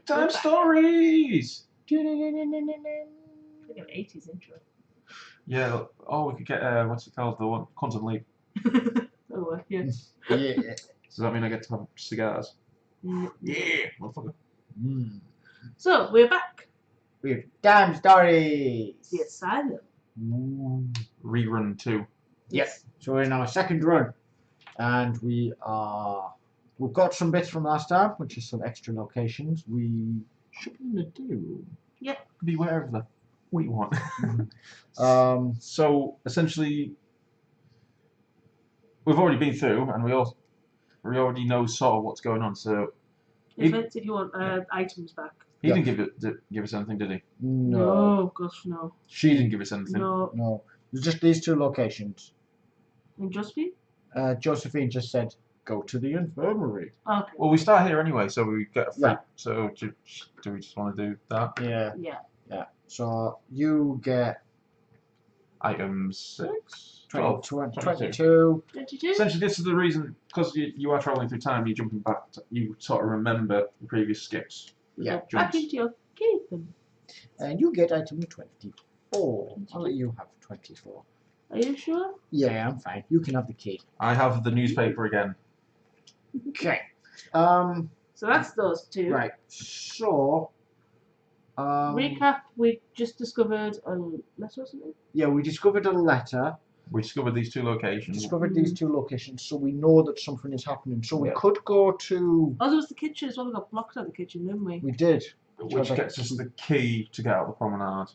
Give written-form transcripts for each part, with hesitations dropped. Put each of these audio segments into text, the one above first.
Time stories. Like an 80s intro. Yeah. Oh, we could get what's it called? The one Quantum Leap. Oh, yeah. Yeah. Does that mean I get to have cigars? Yeah, motherfucker. So we're back. With T.I.M.E Stories. The Asylum. Rerun 2. Yes. So we're in our second run, and we've got some bits from last time, which is some extra locations. We should be in the do. Yep. Be wherever we want. So essentially, we've already been through, and we already know sort of what's going on. So If you want items back. he didn't give us anything, did he? No, gosh, no. She didn't give us anything. No. There's just these two locations. And Josephine? Josephine just said, go to the infirmary. Okay. Well, we start here anyway, so we get a free. Yeah. So do we just want to do that? Yeah. Yeah. So you get Item 6? 22. 22? Essentially, this is the reason, because you are travelling through time, you're jumping back, you sort of remember the previous skips. Yeah. Back into your kingdom. And you get item 24. I'll let you have 24. Are you sure? Yeah, I'm fine. You can have the key. I have the newspaper again. Okay. So that's those two. Right. So. Recap, we just discovered a letter or something? Yeah, we discovered a letter. We discovered these two locations. Discovered these two locations, so we know that something is happening. So we Yeah. could go to. Oh, there was the kitchen as well. We got blocked out the kitchen, didn't we? We did. Which gets us the key to get out the promenade.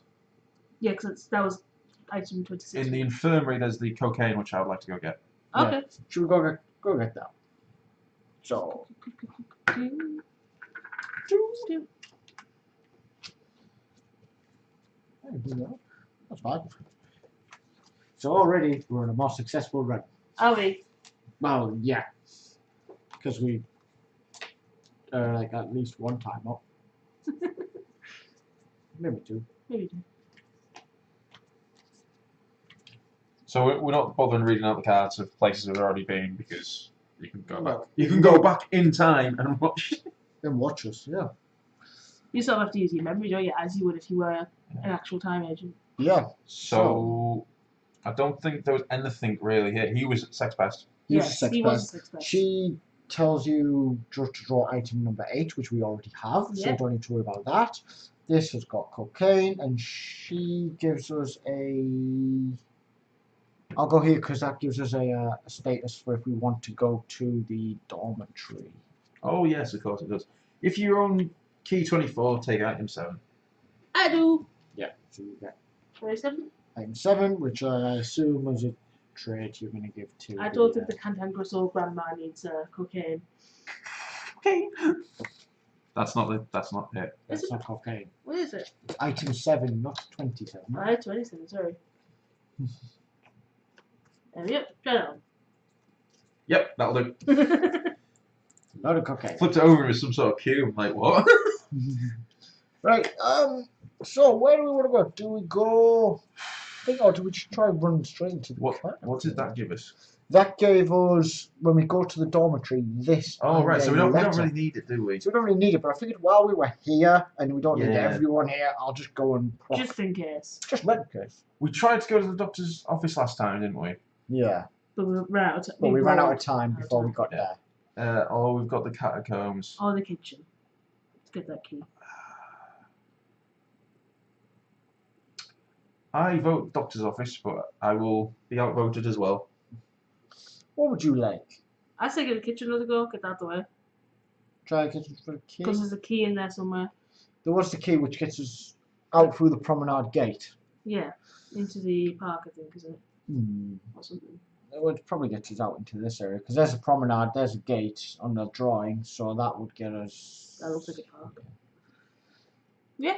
Yeah, because that was item 26. In the infirmary, there's the cocaine, which I would like to go get. Okay. Should we go get that? So. That's fine. So already we're in a more successful run. Are we? Well, yeah, because we like at least one time up, maybe two. Maybe two. So we're not bothering reading out the cards of places we've already been because you can go back. No. You can go back in time and watch. Then watch us, yeah. You sort of have to use your memory, don't you, as you would if you were an actual time agent. Yeah. So I don't think there was anything really here. He was sex pest. Yes, he was a sex pest. She tells you just to draw item number 8, which we already have, so Yeah. you don't need to worry about that. This has got cocaine, and she gives us a. I'll go here because that gives us a status for if we want to go to the dormitory. Oh yes, of course it does. If you own key 24, take item 7. I do. Yeah. So you get 27? item 7, which I assume is a trade you're going to give to. I don't think the cantankerous old grandma needs cocaine. Okay. That's not it. That's not cocaine. What is it? It's item 7, not 27. I had 27, sorry. Yep, try on. Yep, that'll do. Not a cocaine. Flipped it over with some sort of cube. I'm like, what? Right. So where do we want to go? Do we go? Or do we just try and run straight into the car? What did that give us? That gave us when we go to the dormitory. This. Oh right, so we don't letter. really need it, do we? So we don't really need it, but I figured while we were here and we don't need Yeah. everyone here, I'll just go and Just in case. just in case. We tried to go to the doctor's office last time, didn't we? Yeah. But we ran out of time. But we ran out of time before we got Yeah. there. Oh, we've got the catacombs. Oh, the kitchen. Let's get that key. I vote doctor's office, but I will be outvoted as well. What would you like? I say give the kitchen another go, get that out of the way. Try a kitchen for the key. Because there's a key in there somewhere. There was the key which gets us out through the promenade gate. Yeah, into the park, I think, isn't it? Or something. It would probably get us out into this area because there's a promenade, there's a gate on the drawing, so that would get us. That looks like a park. Yeah,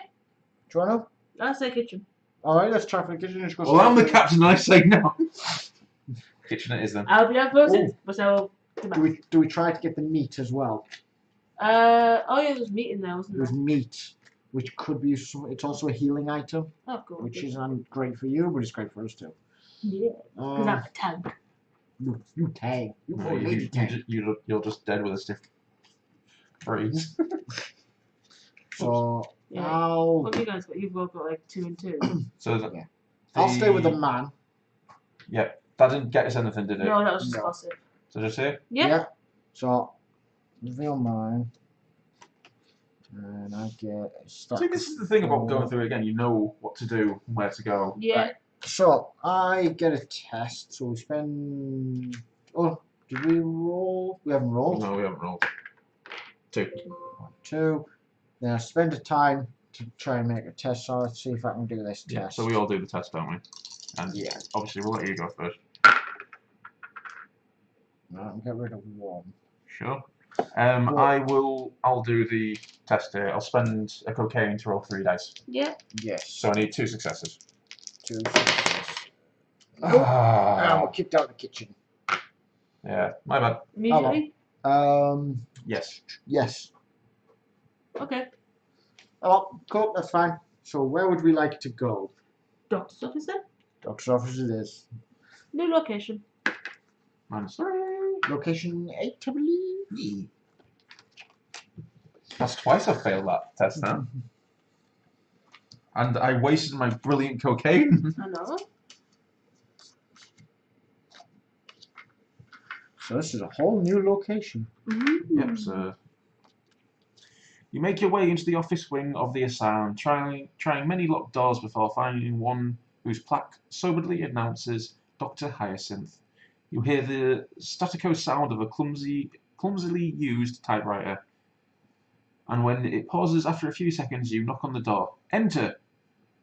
Do you want to? I say kitchen. Alright, let's try for the kitchen. Let's go Well, I'm the straight captain, and I say no. Kitchen it is then. I'll be outvoted, Oh. but I will come back. do we try to get the meat as well? Oh yeah, there's meat in there, wasn't There's there? meat, which could be. It's also a healing item, Oh, cool. which isn't great for you, but it's great for us too. Yeah, because I'm a tank. You tag. You No, old lady tag. you're just dead with a stiff freeze. So Yeah. I'll What have you guys got? You've both got like 2 and 2. So Yeah. I'll stay with the man. Yeah, that didn't get us anything, did it? No, that was just No. gossip. So just here. Yeah. So reveal mine. And I get a I stack. think this is the thing about going through it again. You know what to do and where to go. Yeah. Right. So I get a test. So we spend. Oh, did we roll? We haven't rolled. No, we haven't rolled. 2. 1, 2. Then I spend a time to try and make a test. So let's see if I can do this Yeah. test. So we all do the test, don't we? And Yeah. obviously we'll let you go first. No, I'll get rid of 1. Sure. Well- I'll do the test here. I'll spend a cocaine to roll 3 dice. Yeah. Yes. So I need 2 successes. 2 successes. Nope. I'm kicked out of the kitchen. Yeah, my bad. Immediately? Yes. Yes. Okay. Oh, cool. That's fine. So where would we like to go? Doctor's office then? Doctor's office it is. New location. -3. Location 8, I believe. That's twice I've failed that test now. And I wasted my brilliant cocaine. I know. So this is a whole new location. Yep, so you make your way into the office wing of the asylum, trying many locked doors before finding one whose plaque soberly announces Dr. Hyacinth. You hear the staccato sound of a clumsily used typewriter, and when it pauses after a few seconds, you knock on the door. "Enter!"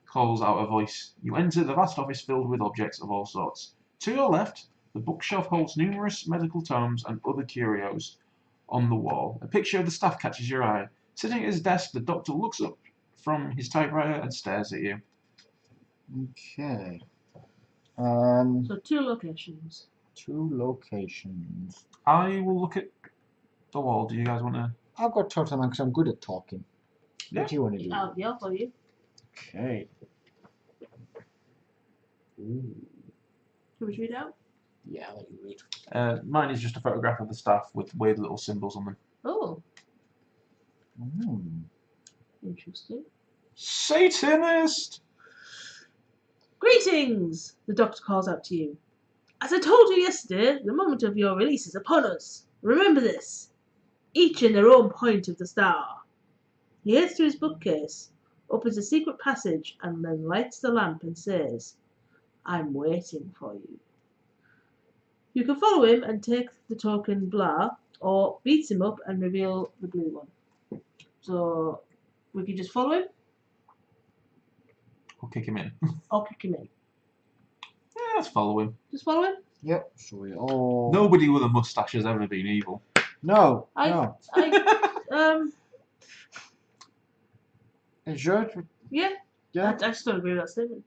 calls out a voice. You enter the vast office filled with objects of all sorts. To your left, the bookshelf holds numerous medical tomes and other curios. On the wall, a picture of the staff catches your eye. Sitting at his desk, the doctor looks up from his typewriter and stares at you. Okay. So 2 locations. 2 locations. I will look at the wall. Do you guys want to? I'll go talk to the man because I'm good at talking. Yeah. What do you want to do? Yeah, I'll follow you. Okay. Ooh. Can we read out? Yeah, I'll let you read. Mine is just a photograph of the staff with weird little symbols on them. Oh, Mm. interesting. Satanist! Greetings! The doctor calls out to you. As I told you yesterday, the moment of your release is upon us. Remember this. Each in their own point of the star. He heads to his bookcase, opens a secret passage, and then lights the lamp and says, "I'm waiting for you." You can follow him and take the token blah, or beat him up and reveal the blue one. So we can just follow him, I'll kick him in. or kick him in. Yeah, let's follow him. Just follow him? Yep. So we all. Nobody with a mustache has ever been evil. No. I- No. Is yours? Yeah, Yeah. I just don't agree with that statement.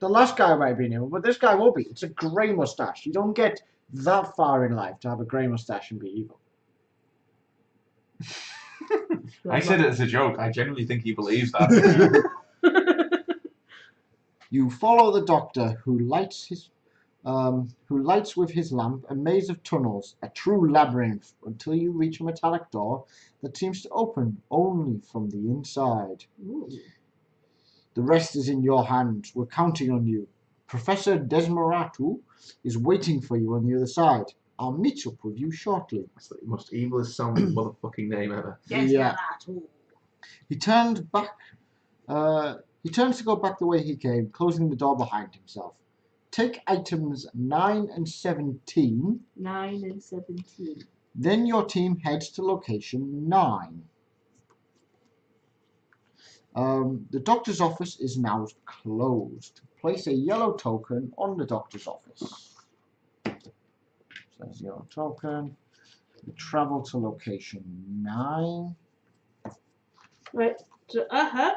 The last guy might be evil, but this guy will be. It's a grey mustache. You don't get that far in life to have a grey mustache and be evil. I said it as a joke. I genuinely think he believes that. You follow the doctor, who lights with his lamp a maze of tunnels, a true labyrinth, until you reach a metallic door that seems to open only from the inside. Ooh. The rest is in your hands. We're counting on you. Professor Desmeratu is waiting for you on the other side. I'll meet up with you shortly. That's the most evilest sounding motherfucking name ever. Yes, Yeah. that. Ooh. He turns to go back the way he came, closing the door behind himself. Take items 9 and 17. 9 and 17. Then your team heads to location 9. The doctor's office is now closed. Place a yellow token on the doctor's office. Says yellow token. We travel to location 9. Right, so I have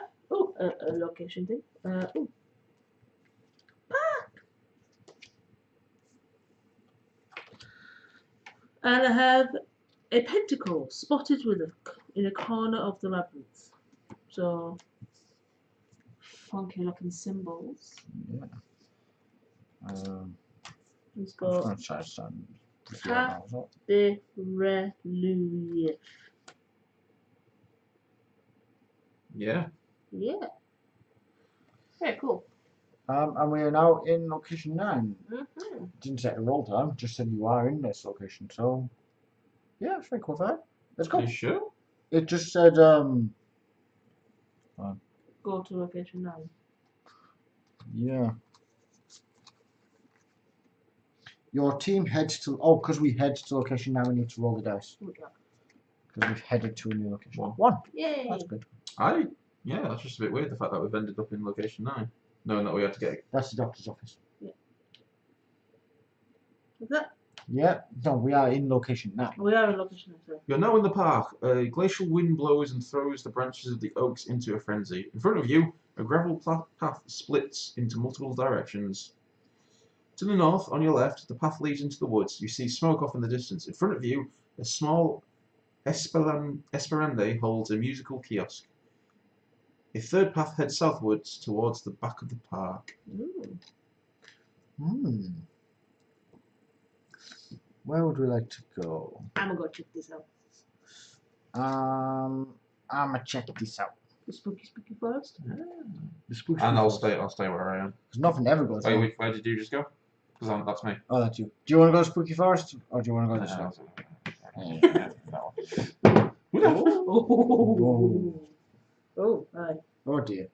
a location thing. And I have a pentacle spotted in a corner of the labyrinth. So funky looking symbols. Yeah. Let's go I'm trying to stand. the relief. Yeah. Yeah. Very cool. And we are now in location 9. Mm-hmm. Didn't set a roll time, just said you are in this location. So, yeah, it's very cool for that. Let's Are go. you sure? It just said, Go to location 9. yeah. Your team heads to. Oh, because we head to location 9, we need to roll the dice. Because we've headed to a new location. 1. Yay! That's good. Yeah, that's just a bit weird, the fact that we've ended up in location 9. Knowing that we had to get... That's the doctor's office. Is that? Yeah. No, we are in location 9. We are in location 9. You're now in the park. A glacial wind blows and throws the branches of the oaks into a frenzy. In front of you, a gravel path splits into multiple directions. To the north, on your left, the path leads into the woods. You see smoke off in the distance. In front of you, a small Esperande holds a musical kiosk. A third path heads southwards towards the back of the park. Where would we like to go? I'm gonna go check this out. I'm gonna check this out. The spooky forest. The spooky And I'll forest. stay where I am. Because nothing ever goes wrong. Wait, where did you just go? Because that's me. Oh, that's you. Do you want to go to spooky forest, or do you want to go this way? Oh. Oh, hi. Oh dear.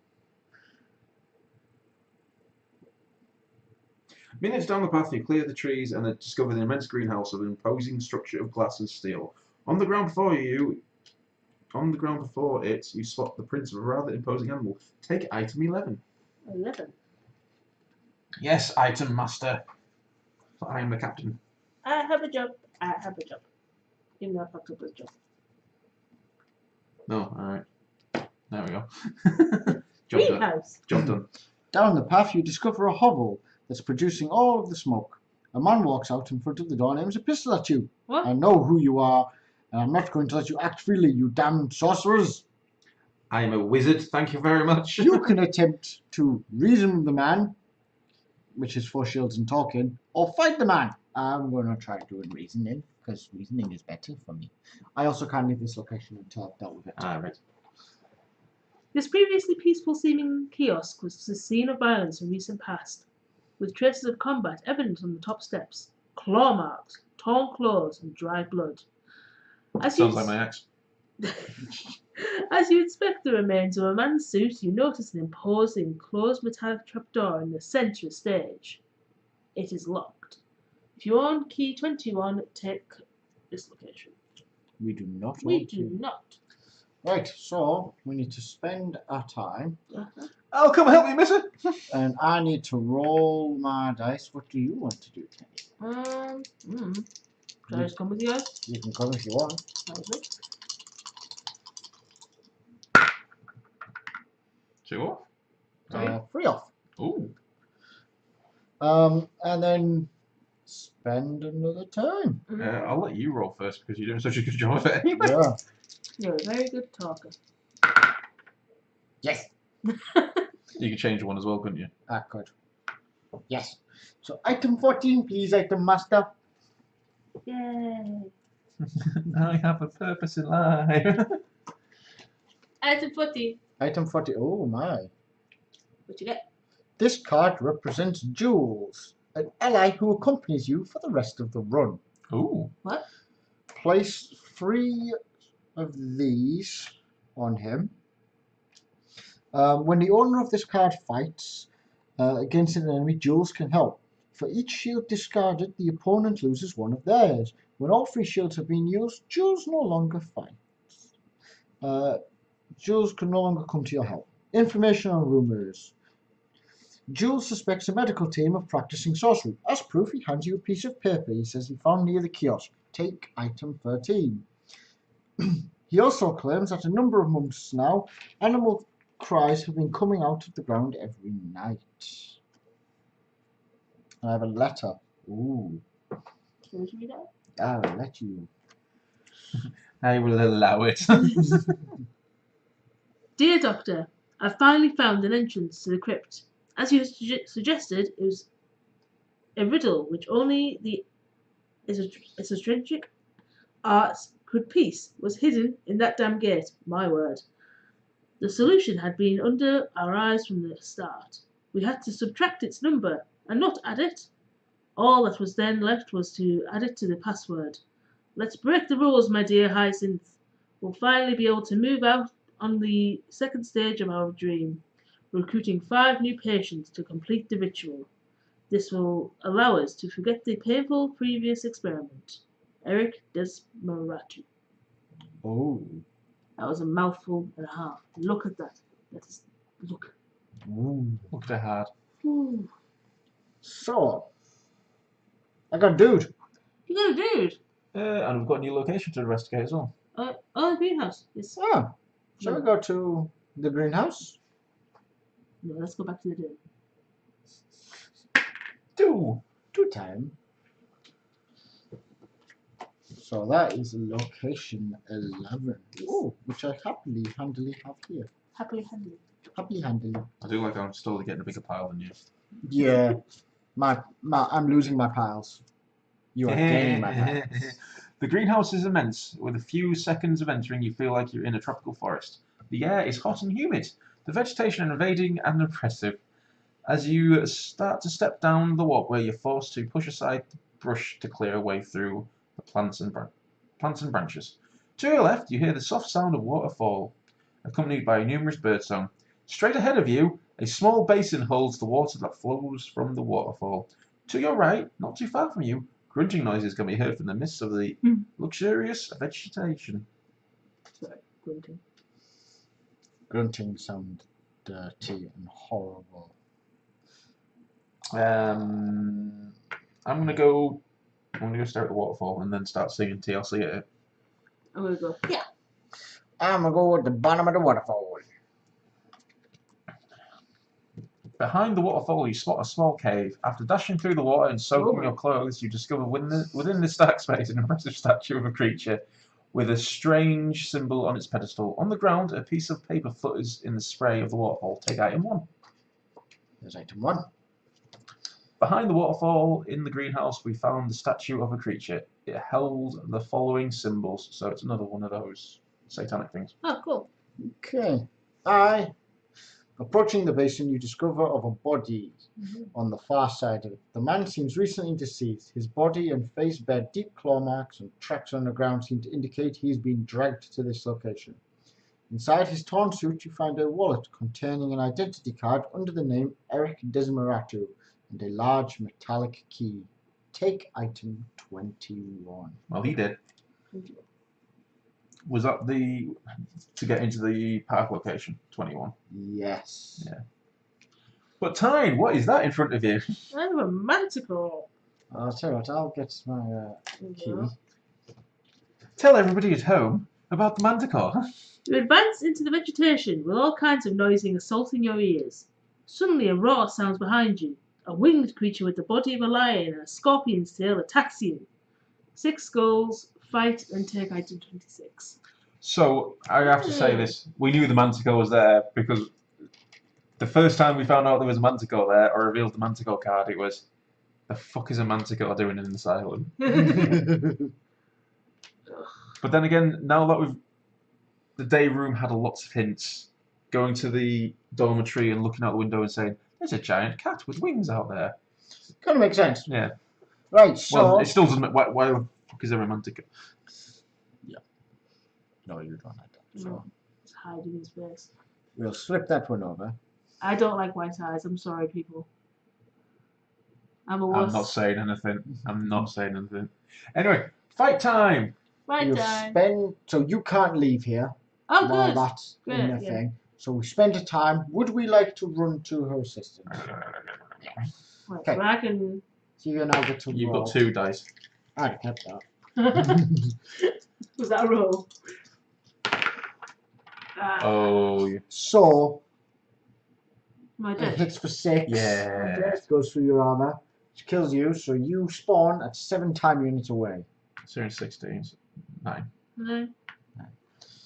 Minutes down the path, you clear the trees and discover the immense greenhouse of an imposing structure of glass and steel. On the ground before it, you spot the prints of a rather imposing animal. Take item 11. 11. Yes, item master. I am the captain. I have a job. I have a job. Even though I fucked up with a job. No, alright. There we go. Job done. Greenhouse. Job done. Down the path, you discover a hovel that's producing all of the smoke. A man walks out in front of the door and aims a pistol at you. What? I know who you are, and I'm not going to let you act freely, you damned sorcerers. I am a wizard, thank you very much. You can attempt to reason with the man, which is 4 shields and talking, or fight the man. I'm going to try doing reasoning, because reasoning is better for me. I also can't leave this location until I've dealt with it. Right. This previously peaceful-seeming kiosk was the scene of violence in recent past, with traces of combat evident on the top steps, claw marks, torn clothes, and dried blood. Sounds like my ex. As you inspect the remains of a man's suit, you notice an imposing closed metallic trapdoor in the centre of the stage. It is locked. If you own key 21, take this location. We do not We want do to. not. Right, so we need to spend our time, I'll come help you, mister. and I need to roll my dice. What do you want to do, Tyney? Shall I just come with you guys? You can come if you want. Maybe. 2 off. 3 off. Ooh. And then spend another time. I'll let you roll first because you're doing such a good job of it anyway. Yeah. You're a very good talker. Yes. You could change one as well, couldn't you? I could. Yes. So item 14, please, item master. Yay. Now I have a purpose in life. Item 40. Item 40. Oh my. What you get? This card represents Jules, an ally who accompanies you for the rest of the run. Ooh. What? Place 3 of these on him. When the owner of this card fights against an enemy, Jules can help. For each shield discarded, the opponent loses one of theirs. When all 3 shields have been used, Jules no longer fights. Jules can no longer come to your help. Information on rumors. Jules suspects a medical team of practicing sorcery. As proof, he hands you a piece of paper he says he found near the kiosk. Take item 13. He also claims that a number of months now, animal cries have been coming out of the ground every night. I have a letter. Ooh. Can you read that? I'll let you. I will allow it. Dear Doctor, I've finally found an entrance to the crypt. As you suggested, it was a riddle which only the esoteric arts could piece was hidden in that damn gate. My word. The solution had been under our eyes from the start. We had to subtract its number, and not add it. All that was then left was to add it to the password. Let's break the rules, my dear Hyacinth. We'll finally be able to move out on the second stage of our dream, recruiting 5 new patients to complete the ritual. This will allow us to forget the painful previous experiment. Eric Desmaratu. Oh. That was a mouthful and a half. Look at that. That is look. Ooh. Look at her hard. Ooh. So, I got a dude. You got a dude. And we've got a new location to investigate as well. The greenhouse. Yes. Ah, shall we No. go to the greenhouse? No, let's go back to the dude. Do. Time. So that is location 11. Oh, which I handily have here. Happily handily. Happily handily. I do like I'm slowly getting a bigger pile than you. Yeah, I'm losing my piles. You are gaining my piles. The greenhouse is immense. With a few seconds of entering, you feel like you're in a tropical forest. The air is hot and humid. The vegetation invading and oppressive. As you start to step down the walkway, you're forced to push aside the brush to clear a way through the plants and branches. To your left, you hear the soft sound of waterfall, accompanied by numerous birdsong. Straight ahead of you, a small basin holds the water that flows from the waterfall. To your right, not too far from you, grunting noises can be heard from the midst of the luxurious vegetation. Sorry, grunting. Grunting sound dirty and horrible. I'm gonna go stare at the waterfall and then start singing TLC at it. I'm gonna go. Yeah. I'm gonna go at the bottom of the waterfall. Behind the waterfall, you spot a small cave. After dashing through the water and soaking Oh. your clothes, you discover within this dark space an impressive statue of a creature with a strange symbol on its pedestal. On the ground, a piece of paper flutters in the spray of the waterfall. Take item 1. There's item 1. Behind the waterfall in the greenhouse, we found the statue of a creature. It held the following symbols, so it's another one of those satanic things. Oh, cool. Okay. Approaching the basin, you discover of a body on the far side of it. The man seems recently deceased. His body and face bear deep claw marks, and tracks on the ground seem to indicate he has been dragged to this location. Inside his torn suit, you find a wallet containing an identity card under the name Eric Desmaratu and a large metallic key. Take item 21. Well, he did. Was that to get into the park location? 21. Yes. Yeah. But Tyne, what is that in front of you? I'm a manticore. I'll tell you what, I'll get my key. Tell everybody at home about the manticore. You advance into the vegetation with all kinds of noising assaulting your ears. Suddenly a roar sounds behind you. A winged creature with the body of a lion and a scorpion's tail attacks you. 6 skulls, fight, and take item 26. So, I have to say this. We knew the manticore was there because the first time we found out there was a manticore there, or revealed the manticore card, it was, the fuck is a manticore doing in an asylum? But then again, now that the day room had lots of hints, going to the dormitory and looking out the window and saying, there's a giant cat with wings out there. Kind of makes sense. Yeah. Right, so... Well, it still doesn't make... Why the fuck is there a manticore? Yeah. No, you don't have that. So It's hiding his face. we'll flip that one over. I don't like white eyes. I'm sorry, people. I'm a wuss. I'm not saying anything. I'm not saying anything. Anyway, fight time! Right We'll time. spend... So you can't leave here Oh, while good. that's in Great, the yeah. thing. So we spend a time. Would we like to run to her assistance? Right, Okay. so I can... So you now get to You've roll. got 2 dice. I'd kept that. Was that a roll? Oh, yeah. So My it death. hits for 6. Yeah. It goes through your armor. Which kills you. So you spawn at 7 time units away. So you're in 16. 9. No.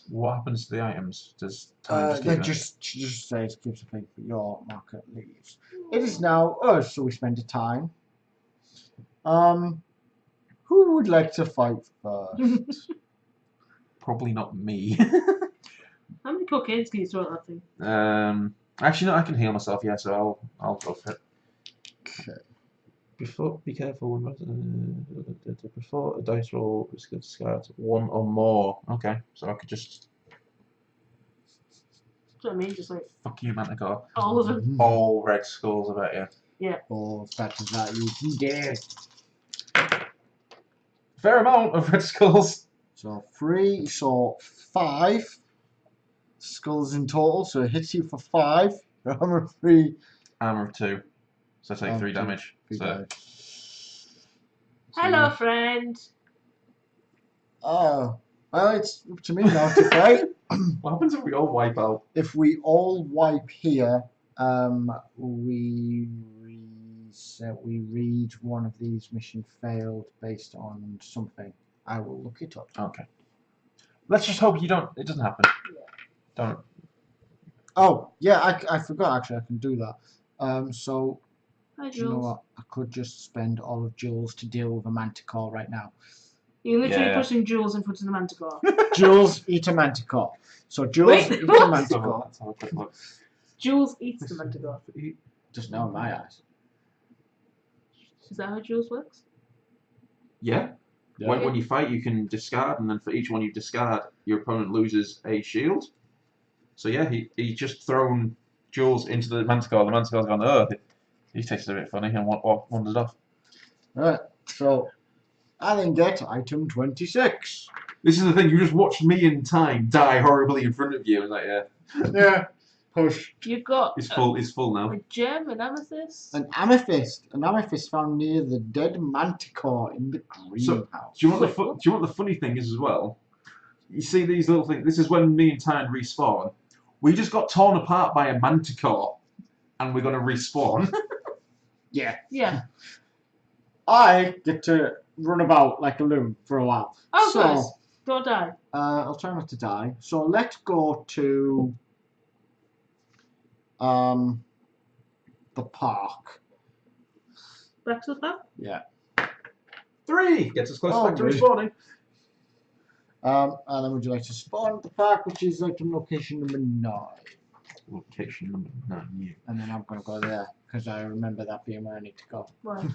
What happens to the items? Does time just keep They going? just say it keeps a thing, but your marker leaves. It is now us, so we spend a time. Who would like to fight first? Probably not me. How many cocaines can you throw at that thing? Actually, no, I can heal myself. Yeah, so I'll go for it. Okay. Be careful when before a dice roll is discard one or more. Okay, so I could just That's what I mean, just like fuck you, Manticore. all of them. All red skulls, I bet you. Yeah. All that is that you can get. Fair amount of red skulls. So 3, so 5 skulls in total, so it hits you for 5. Armor 3. Armor of 2, so I take 3 damage. 3 So damage. Hello, friend. Oh, well, it's up to me now to fight. what happens if we all wipe out? If we all wipe here, we read one of these mission failed based on something. I will look it up. Okay. Let's just hope it doesn't happen. Yeah. Don't. Oh, yeah, I forgot actually I can do that. So, Hi, do you know Jules. what? I could just spend all of Jules to deal with a manticore right now. You're literally Yeah. pushing Jules in front of the Manticore. Jules, eat a manticore. So, Jules, Wait, eat what? a manticore. Let's have a quick look. Jules eats the Manticore. Just now in my eyes. Is that how Jules works? Yeah. Yeah. When you fight, you can discard, and then for each one you discard, your opponent loses a shield. So yeah, he just thrown Jules into the Manticore. The Manticore's gone, oh, he tasted a bit funny, and wandered off. Right, so I then get item 26. This is the thing, you just watched me and Time die horribly in front of you, and like, yeah, Yeah, push. You've got it's full now. a gem, an amethyst. An amethyst found near the dead manticore in the greenhouse. Do you want the funny thing is as well? You see these little things. This is when me and Tyne respawn. We just got torn apart by a manticore, and we're gonna respawn. Yeah. Yeah. I get to run about like a loon for a while. Oh, So, good. Don't die. I'll try not to die. So let's go to the park. Back to the park. Yeah. 3 gets us close Oh, back to good. respawning. And then would you like to spawn at the park, which is item location number 9. Location number 9. Yeah. And then I'm going to go there, because I remember that being where I need to go. Why?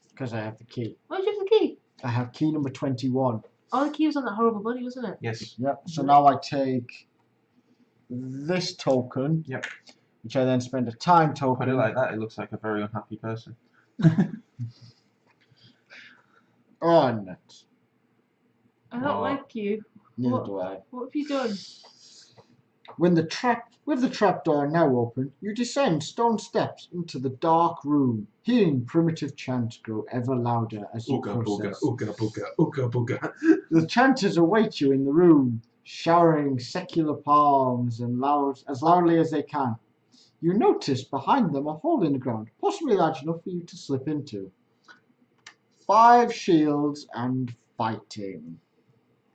Because I have the key. Where'd you have the key? I have key number 21. Oh, the key was on that horrible bunny, wasn't it? Yes. Yep. So now I take this token. Yep. Which I then spend a time token. Put it like that, it looks like a very unhappy person. on it. I don't like you. Neither What? do I. What have you done? With the trapdoor now open, you descend stone steps into the dark room, hearing primitive chants grow ever louder as you Ooga booga, process. ooga booga, ooga booga. The chanters await you in the room, showering secular palms and as loudly as they can. You notice behind them a hole in the ground, possibly large enough for you to slip into. 5 shields and fighting.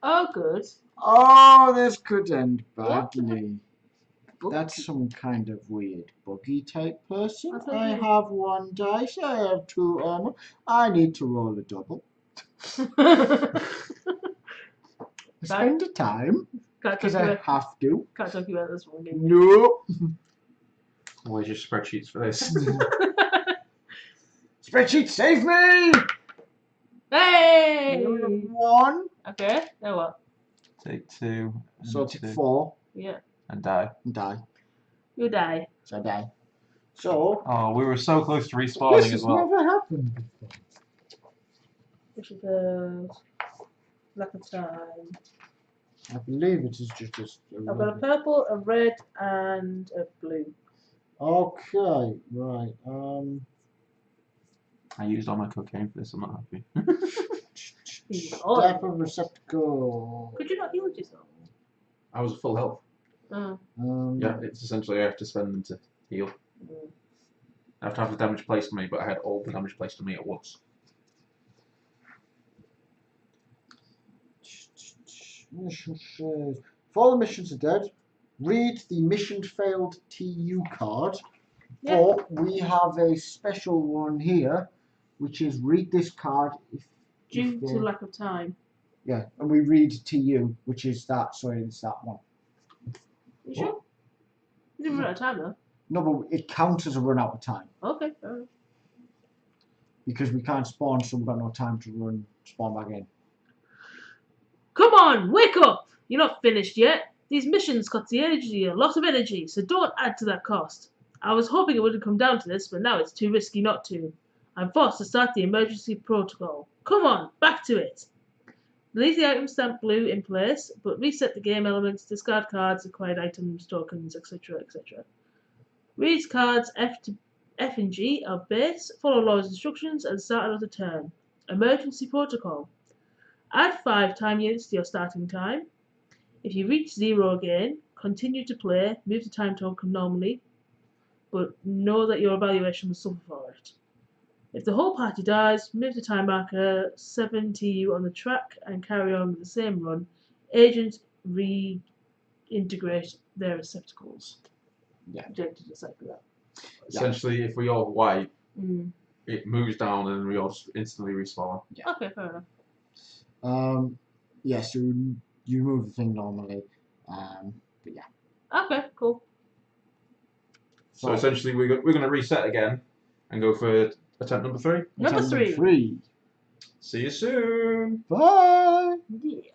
Oh, good. Oh, this could end What? badly. That's some kind of weird buggy type person. I thought I you- have 1 dice, I have 2 armor. I need to roll a double. Spend the time, Can't because talk I about, have to. can't talk about this one game. No. Where's your spreadsheets for this? Spreadsheet, save me! Hey! 1. Okay, now what? Take 2. So and take 2, 4 Yeah. and die. and die. You die. So I die. So, Oh, we were so close to respawning this as has well. never happened before. Which is a lack of time. I believe it is just I've got a purple, a red, and a blue. Okay, right. I used all my cocaine for this, I'm not happy. Oh. Death of receptacle. Could you not heal yourself? I was at full health. Oh. Yeah, it's essentially I have to spend them to heal. Mm. I have to have the damage placed on me, but I had all the damage placed on me at once. Mission says, if all the missions are dead, read the mission failed TU card. Yeah. But we have a special one here, which is read this card Due to lack of time. yeah, and we read TU, which is that. Sorry, it's that one. You sure? You didn't run out of time though. No, but it counts as a run out of time Okay, fair enough. because we can't spawn, so we've got no time to spawn back in. Come on, wake up! You're not finished yet. These missions cost the energy a lot of energy, so don't add to that cost. I was hoping it wouldn't come down to this, but now it's too risky not to. I'm forced to start the emergency protocol. Come on, back to it. Leave the item stamp blue in place, but reset the game elements, discard cards, acquired items, tokens, etc., etc. Read cards F and G of base, follow Laura's instructions, and start another turn. Emergency protocol. Add 5 time units to your starting time. If you reach 0 again, continue to play, move the time token normally, but know that your evaluation will suffer for it. If the whole party dies, move the time marker 7 TU on the track and carry on with the same run. Agents reintegrate their receptacles. Yeah. Objective exactly that. Essentially, if we all wipe, Mm. it moves down and we all just instantly respawn. Yeah. Okay, fair enough. Yeah, so you move the thing normally. But yeah. Okay, cool. So essentially, we're going to reset again and go for attempt number 3. Number attempt 3. 3. See you soon. Bye. Yeah.